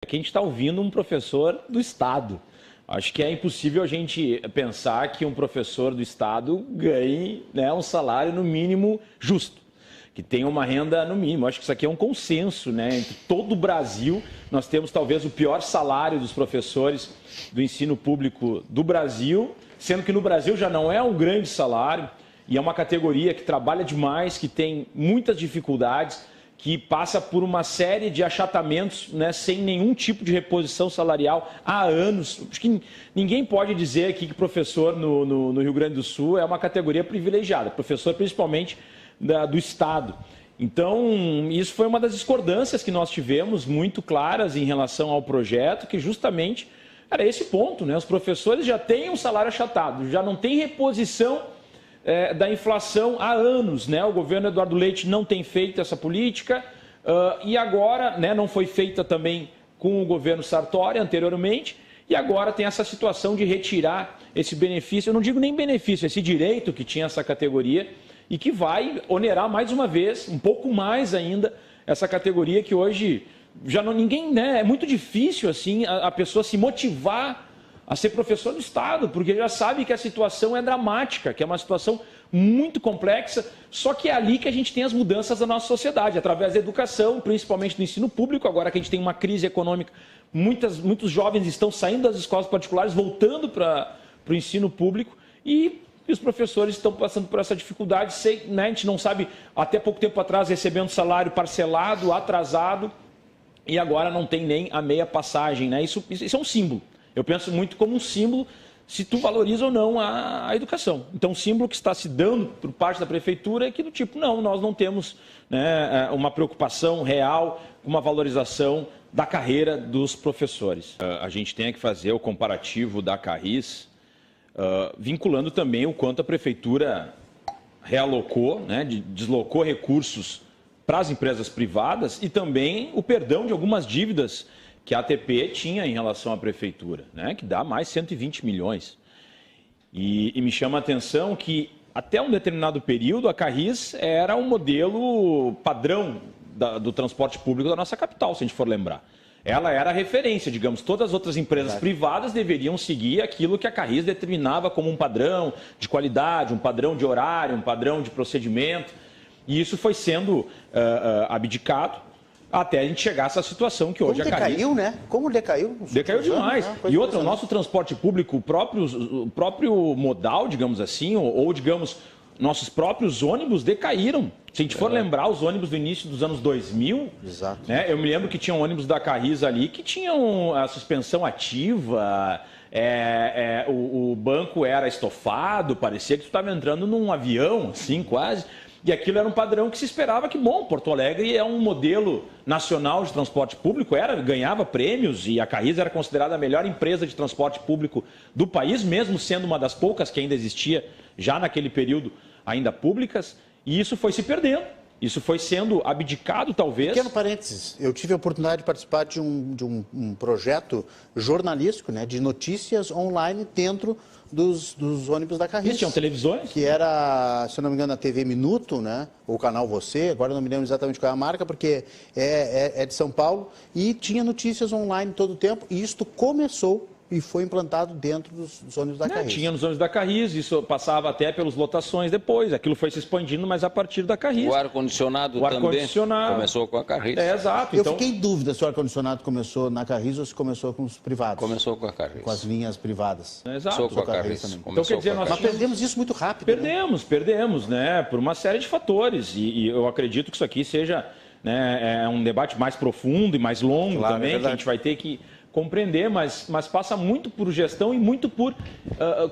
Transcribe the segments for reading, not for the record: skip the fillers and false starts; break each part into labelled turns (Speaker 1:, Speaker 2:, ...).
Speaker 1: Aqui a gente está ouvindo um professor do Estado. Acho que é impossível a gente pensar que um professor do Estado ganhe, né, um salário no mínimo justo, que tenha uma renda no mínimo. Acho que isso aqui é um consenso, né? Entre todo o Brasil, nós temos talvez o pior salário dos professores do ensino público do Brasil, sendo que no Brasil já não é um grande salário e é uma categoria que trabalha demais, que tem muitas dificuldades, que passa por uma série de achatamentos, né, sem nenhum tipo de reposição salarial há anos. Acho que ninguém pode dizer aqui que professor no Rio Grande do Sul é uma categoria privilegiada, professor principalmente do Estado. Então, isso foi uma das discordâncias que nós tivemos muito claras em relação ao projeto, que justamente era esse ponto, né? Os professores já têm um salário achatado, já não tem reposição da inflação há anos, né? O governo Eduardo Leite não tem feito essa política e agora, né, não foi feita também com o governo Sartori anteriormente, e agora tem essa situação de retirar esse benefício, eu não digo nem benefício, esse direito que tinha essa categoria e que vai onerar mais uma vez, um pouco mais ainda, essa categoria que hoje já não ninguém, né, é muito difícil assim a pessoa se motivar a ser professor do Estado, porque já sabe que a situação é dramática, que é uma situação muito complexa, só que é ali que a gente tem as mudanças da nossa sociedade, através da educação, principalmente do ensino público. Agora que a gente tem uma crise econômica, muitos jovens estão saindo das escolas particulares, voltando para o ensino público, e os professores estão passando por essa dificuldade, né, a gente não sabe, até pouco tempo atrás, recebendo salário parcelado, atrasado, e agora não tem nem a meia passagem, né? Isso é um símbolo. Eu penso muito como um símbolo, se tu valoriza ou não a educação. Então, o símbolo que está se dando por parte da prefeitura é que do tipo, não, nós não temos, né, uma preocupação real, uma valorização da carreira dos professores. A gente tem que fazer o comparativo da Carris, vinculando também o quanto a prefeitura realocou, né, deslocou recursos para as empresas privadas e também o perdão de algumas dívidas que a ATP tinha em relação à prefeitura, né, que dá mais 120 milhões. E me chama a atenção que, até um determinado período, a Carris era um modelo padrão do transporte público da nossa capital, se a gente for lembrar. Ela era a referência, digamos, todas as outras empresas privadas deveriam seguir aquilo que a Carris determinava como um padrão de qualidade, um padrão de horário, um padrão de procedimento. E isso foi sendo abdicado, até a gente chegar a essa situação que hoje a Carris...
Speaker 2: Decaiu, né? Como decaiu?
Speaker 1: Decaiu demais. E outra, o nosso transporte público, o próprio modal, digamos assim, ou digamos, nossos próprios ônibus decaíram. Se a gente for lembrar, os ônibus do início dos anos 2000,
Speaker 2: exato,
Speaker 1: né, eu me lembro que tinham ônibus da Carris ali que tinham a suspensão ativa, o banco era estofado, parecia que tu estava entrando num avião, assim, quase. E aquilo era um padrão que se esperava que, bom, Porto Alegre é um modelo nacional de transporte público, ganhava prêmios e a Carris era considerada a melhor empresa de transporte público do país, mesmo sendo uma das poucas que ainda existia já naquele período ainda públicas, e isso foi se perdendo, isso foi sendo abdicado talvez.
Speaker 2: Pequeno parênteses, eu tive a oportunidade de participar de um projeto jornalístico, né, de notícias online dentro dos ônibus da Carris.
Speaker 1: Tinham televisões?
Speaker 2: Que era, se eu não me engano, a TV Minuto, né? Ou o Canal Você, agora eu não me lembro exatamente qual é a marca, porque é de São Paulo, e tinha notícias online todo o tempo, e isto começou e foi implantado dentro dos ônibus da Carris.
Speaker 1: Tinha nos ônibus da Carris, isso passava até pelas lotações depois, aquilo foi se expandindo, mas a partir da Carris.
Speaker 3: O ar-condicionado também começou com a Carris.
Speaker 1: Exato.
Speaker 2: Eu fiquei em dúvida se o ar-condicionado começou na Carris ou se começou com os privados.
Speaker 3: Começou com a Carris.
Speaker 2: Com as linhas privadas.
Speaker 1: Exato.
Speaker 3: Começou com a Carris.
Speaker 1: Então, quer dizer,
Speaker 2: nós perdemos isso muito rápido.
Speaker 1: Perdemos, né, por uma série de fatores, e eu acredito que isso aqui seja, né, um debate mais profundo e mais longo também, que a gente vai ter que compreender, mas passa muito por gestão e muito por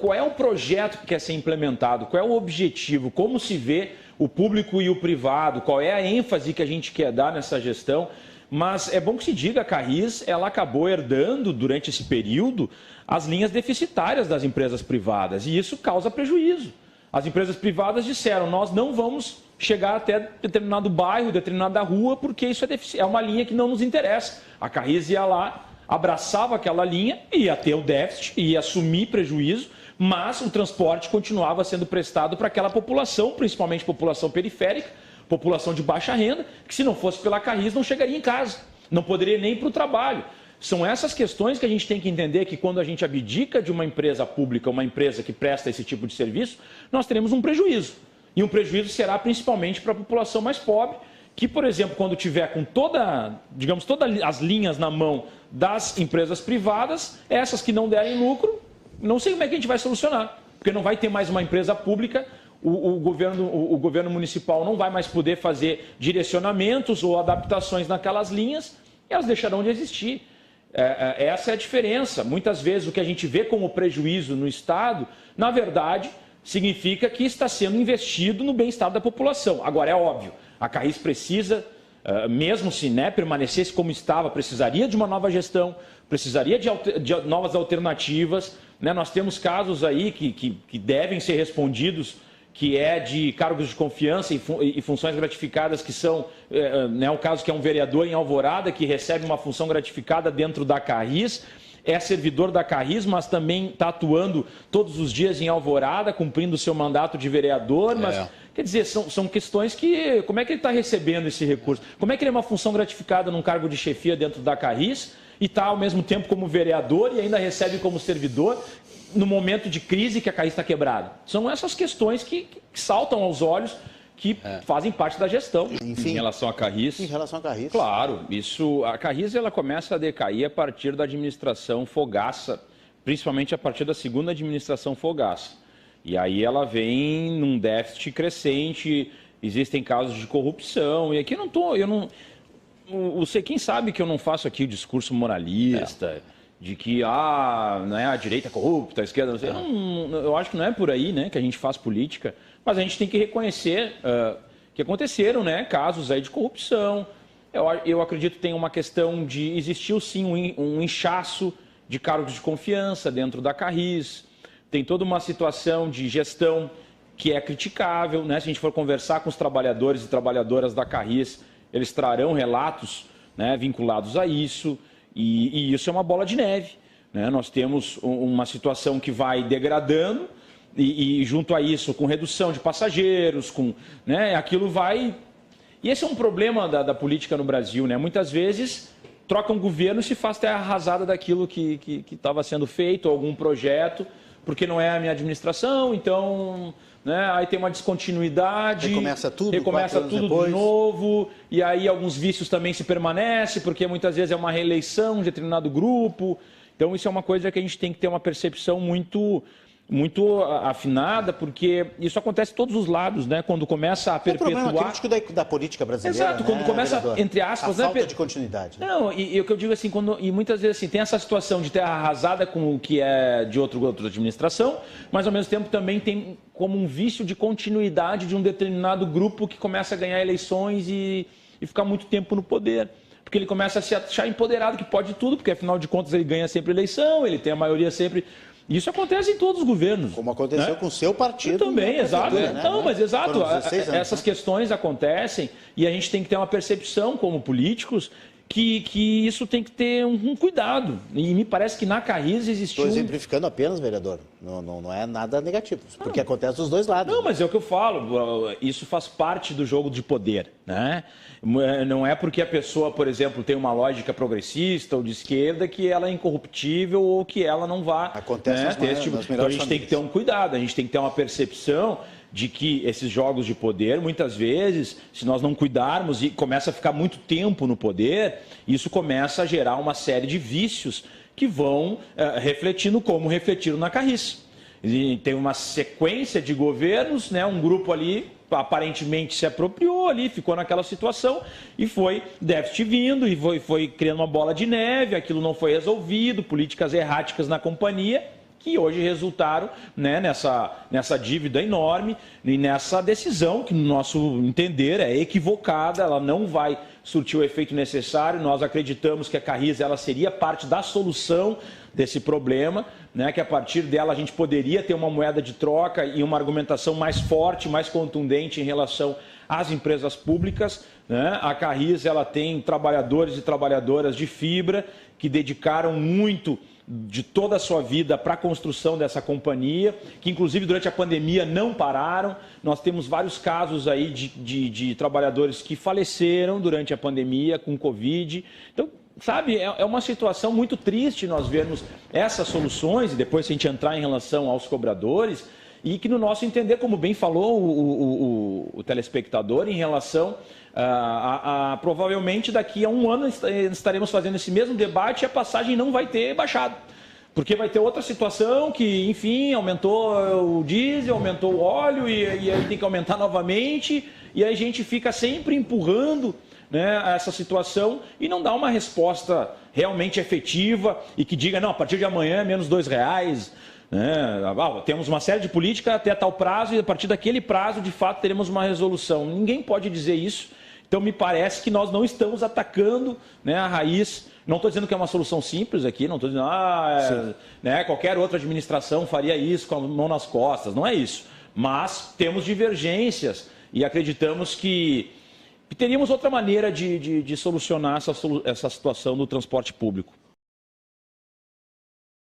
Speaker 1: qual é o projeto que quer ser implementado, qual é o objetivo, como se vê o público e o privado, qual é a ênfase que a gente quer dar nessa gestão. Mas é bom que se diga, a Carris, ela acabou herdando durante esse período as linhas deficitárias das empresas privadas, e isso causa prejuízo. As empresas privadas disseram, nós não vamos chegar até determinado bairro, determinada rua, porque isso é uma linha que não nos interessa. A Carris ia lá, abraçava aquela linha, ia ter o déficit, ia assumir prejuízo, mas o transporte continuava sendo prestado para aquela população, principalmente população periférica, população de baixa renda, que se não fosse pela Carris não chegaria em casa, não poderia nem ir para o trabalho. são essas questões que a gente tem que entender que quando a gente abdica de uma empresa pública, uma empresa que presta esse tipo de serviço, nós teremos um prejuízo. E um prejuízo será principalmente para a população mais pobre, que, por exemplo, quando tiver com todas as linhas na mão das empresas privadas, essas que não derem lucro, não sei como é que a gente vai solucionar, porque não vai ter mais uma empresa pública, o governo municipal não vai mais poder fazer direcionamentos ou adaptações naquelas linhas, e elas deixarão de existir. Essa é a diferença. Muitas vezes o que a gente vê como prejuízo no Estado, na verdade, significa que está sendo investido no bem-estar da população. Agora, é óbvio, a Carris precisa, mesmo se permanecesse como estava, precisaria de uma nova gestão, precisaria de novas alternativas. Nós temos casos aí que devem ser respondidos, que é de cargos de confiança e funções gratificadas, que são, o caso que é um vereador em Alvorada, que recebe uma função gratificada dentro da Carris, é servidor da Carris, mas também está atuando todos os dias em Alvorada, cumprindo o seu mandato de vereador, mas... Quer dizer, são questões que... Como é que ele está recebendo esse recurso? Como é que ele é uma função gratificada num cargo de chefia dentro da Carris e está, ao mesmo tempo, como vereador e ainda recebe como servidor no momento de crise que a Carris está quebrada? São essas questões que saltam aos olhos, que fazem parte da gestão.
Speaker 2: Enfim,
Speaker 1: em relação à Carris.
Speaker 2: Em relação à Carris.
Speaker 1: Claro, a Carris ela começa a decair a partir da administração Fogaça, principalmente a partir da segunda administração Fogaça. E aí ela vem num déficit crescente, existem casos de corrupção, e aqui você quem sabe que eu não faço aqui o discurso moralista, de que a direita é corrupta, a esquerda não sei. Eu acho que não é por aí, né, que a gente faz política, mas a gente tem que reconhecer que aconteceram, casos aí de corrupção. Eu acredito que tem uma questão de existiu sim um inchaço de cargos de confiança dentro da Carris. Tem toda uma situação de gestão que é criticável, Se a gente for conversar com os trabalhadores e trabalhadoras da Carris, eles trarão relatos vinculados a isso, e isso é uma bola de neve. Nós temos uma situação que vai degradando, e junto a isso, com redução de passageiros, aquilo vai... E esse é um problema da política no Brasil, Muitas vezes troca um governo e se faz terra arrasada daquilo que estava sendo feito, algum projeto, porque não é a minha administração, então aí tem uma descontinuidade.
Speaker 2: Recomeça tudo
Speaker 1: de novo, e aí alguns vícios também se permanecem, porque muitas vezes é uma reeleição de determinado grupo. Então isso é uma coisa que a gente tem que ter uma percepção muito afinada, porque isso acontece em todos os lados, Quando começa a perpetuar...
Speaker 2: É um problema crítico da política brasileira.
Speaker 1: Exato, quando começa, vereador? Entre aspas...
Speaker 2: A falta de continuidade.
Speaker 1: Não, e o que eu digo assim, e muitas vezes assim, tem essa situação de terra arrasada com o que é de outra administração, mas ao mesmo tempo também tem como um vício de continuidade de um determinado grupo que começa a ganhar eleições e ficar muito tempo no poder. Porque ele começa a se achar empoderado, que pode tudo, porque afinal de contas ele ganha sempre eleição, ele tem a maioria sempre... Isso acontece em todos os governos.
Speaker 2: Como aconteceu com o seu partido.
Speaker 1: Também, exato. Não, mas exato. Essas questões acontecem e a gente tem que ter uma percepção como políticos que isso tem que ter um cuidado. E me parece que na Carris existiu...
Speaker 2: Estou exemplificando apenas, vereador. Não é nada negativo, porque acontece dos dois lados.
Speaker 1: Não, mas é o que eu falo. Isso faz parte do jogo de poder, Não é porque a pessoa, por exemplo, tem uma lógica progressista ou de esquerda que ela é incorruptível ou que ela não vá...
Speaker 2: Acontece
Speaker 1: Então a gente tem que ter um cuidado, a gente tem que ter uma percepção de que esses jogos de poder, muitas vezes, se nós não cuidarmos e começa a ficar muito tempo no poder, isso começa a gerar uma série de vícios que vão refletindo como refletiram na Carris. E tem uma sequência de governos, um grupo ali aparentemente se apropriou ali, ficou naquela situação e foi déficit vindo e foi criando uma bola de neve, aquilo não foi resolvido, políticas erráticas na companhia, que hoje resultaram nessa dívida enorme e nessa decisão que, no nosso entender, é equivocada, ela não vai surtir o efeito necessário. Nós acreditamos que a Carris ela seria parte da solução desse problema, que a partir dela a gente poderia ter uma moeda de troca e uma argumentação mais forte, mais contundente em relação às empresas públicas. A Carris ela tem trabalhadores e trabalhadoras de fibra que dedicaram muito de toda a sua vida para a construção dessa companhia, que inclusive durante a pandemia não pararam. Nós temos vários casos aí de trabalhadores que faleceram durante a pandemia com Covid. Então, sabe, é uma situação muito triste nós vermos essas soluções, e depois se a gente entrar em relação aos cobradores, e que no nosso entender, como bem falou o telespectador, em relação provavelmente daqui a um ano estaremos fazendo esse mesmo debate e a passagem não vai ter baixado. Porque vai ter outra situação que, enfim, aumentou o diesel, aumentou o óleo e aí tem que aumentar novamente, e aí a gente fica sempre empurrando, né, essa situação e não dá uma resposta realmente efetiva e que diga, não, a partir de amanhã é menos R$2, né? Temos uma série de políticas até tal prazo e a partir daquele prazo, de fato, teremos uma resolução. Ninguém pode dizer isso. Então, me parece que nós não estamos atacando, né, a raiz. Não estou dizendo que é uma solução simples aqui, não estou dizendo né, qualquer outra administração faria isso com a mão nas costas. Não é isso. Mas temos divergências e acreditamos que teríamos outra maneira de solucionar essa situação do transporte público.